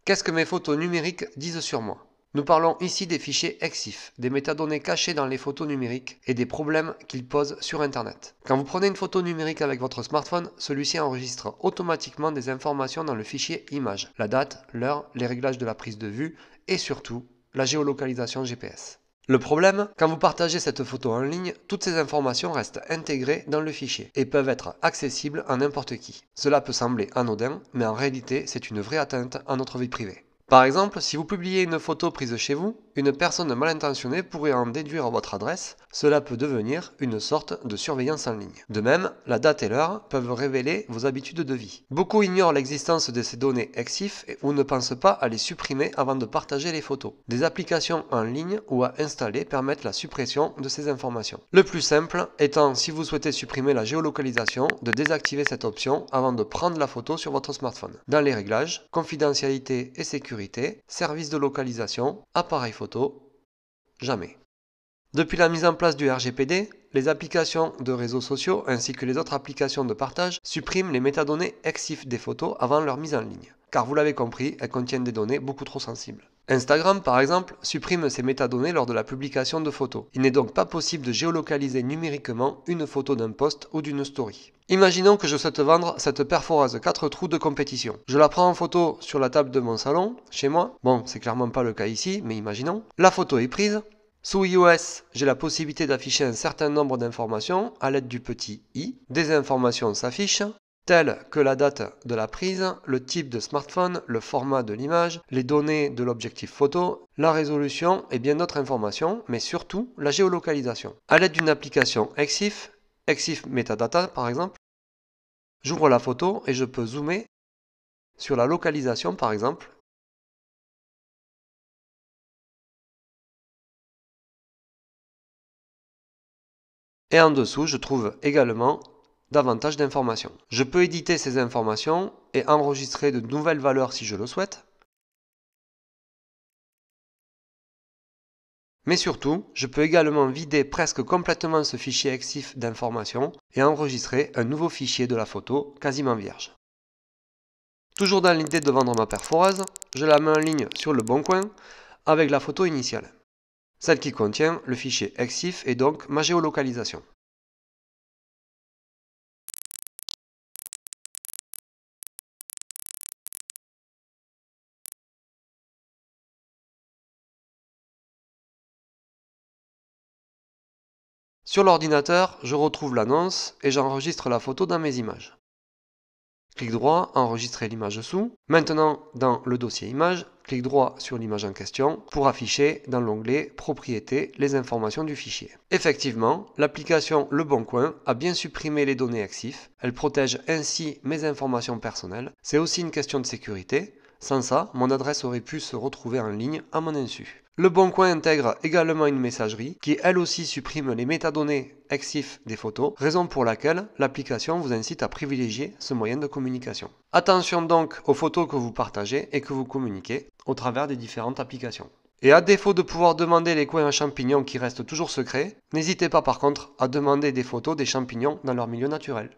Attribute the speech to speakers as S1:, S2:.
S1: Qu'est-ce que mes photos numériques disent sur moi? Nous parlons ici des fichiers EXIF, des métadonnées cachées dans les photos numériques et des problèmes qu'ils posent sur Internet. Quand vous prenez une photo numérique avec votre smartphone, celui-ci enregistre automatiquement des informations dans le fichier image, la date, l'heure, les réglages de la prise de vue et surtout la géolocalisation GPS. Le problème, quand vous partagez cette photo en ligne, toutes ces informations restent intégrées dans le fichier et peuvent être accessibles à n'importe qui. Cela peut sembler anodin, mais en réalité, c'est une vraie atteinte à notre vie privée. Par exemple, si vous publiez une photo prise chez vous, une personne mal intentionnée pourrait en déduire votre adresse, cela peut devenir une sorte de surveillance en ligne. De même, la date et l'heure peuvent révéler vos habitudes de vie. Beaucoup ignorent l'existence de ces données EXIF ou ne pensent pas à les supprimer avant de partager les photos. Des applications en ligne ou à installer permettent la suppression de ces informations. Le plus simple étant, si vous souhaitez supprimer la géolocalisation, de désactiver cette option avant de prendre la photo sur votre smartphone. Dans les réglages, confidentialité et sécurité, service de localisation, appareil photo, jamais. Depuis la mise en place du RGPD, les applications de réseaux sociaux ainsi que les autres applications de partage suppriment les métadonnées EXIF des photos avant leur mise en ligne. Car vous l'avez compris, elles contiennent des données beaucoup trop sensibles. Instagram, par exemple, supprime ces métadonnées lors de la publication de photos. Il n'est donc pas possible de géolocaliser numériquement une photo d'un post ou d'une story. Imaginons que je souhaite vendre cette perforaze 4 trous de compétition. Je la prends en photo sur la table de mon salon, chez moi. Bon, c'est clairement pas le cas ici, mais imaginons. La photo est prise. Sous iOS, j'ai la possibilité d'afficher un certain nombre d'informations à l'aide du petit i. Des informations s'affichent, telles que la date de la prise, le type de smartphone, le format de l'image, les données de l'objectif photo, la résolution et bien d'autres informations, mais surtout la géolocalisation. À l'aide d'une application EXIF Metadata par exemple, j'ouvre la photo et je peux zoomer sur la localisation par exemple. Et en dessous, je trouve également davantage d'informations. Je peux éditer ces informations et enregistrer de nouvelles valeurs si je le souhaite. Mais surtout, je peux également vider presque complètement ce fichier EXIF d'informations et enregistrer un nouveau fichier de la photo quasiment vierge. Toujours dans l'idée de vendre ma perforaze, je la mets en ligne sur le bon coin avec la photo initiale, celle qui contient le fichier EXIF et donc ma géolocalisation. Sur l'ordinateur, je retrouve l'annonce et j'enregistre la photo dans mes images. Clic droit, enregistrer l'image sous. Maintenant, dans le dossier image, clic droit sur l'image en question pour afficher dans l'onglet Propriétés les informations du fichier. Effectivement, l'application Le Bon Coin a bien supprimé les données EXIF. Elle protège ainsi mes informations personnelles. C'est aussi une question de sécurité. Sans ça, mon adresse aurait pu se retrouver en ligne à mon insu. Le Bon Coin intègre également une messagerie qui elle aussi supprime les métadonnées EXIF des photos, raison pour laquelle l'application vous incite à privilégier ce moyen de communication. Attention donc aux photos que vous partagez et que vous communiquez au travers des différentes applications. Et à défaut de pouvoir demander les coins à champignons qui restent toujours secrets, n'hésitez pas par contre à demander des photos des champignons dans leur milieu naturel.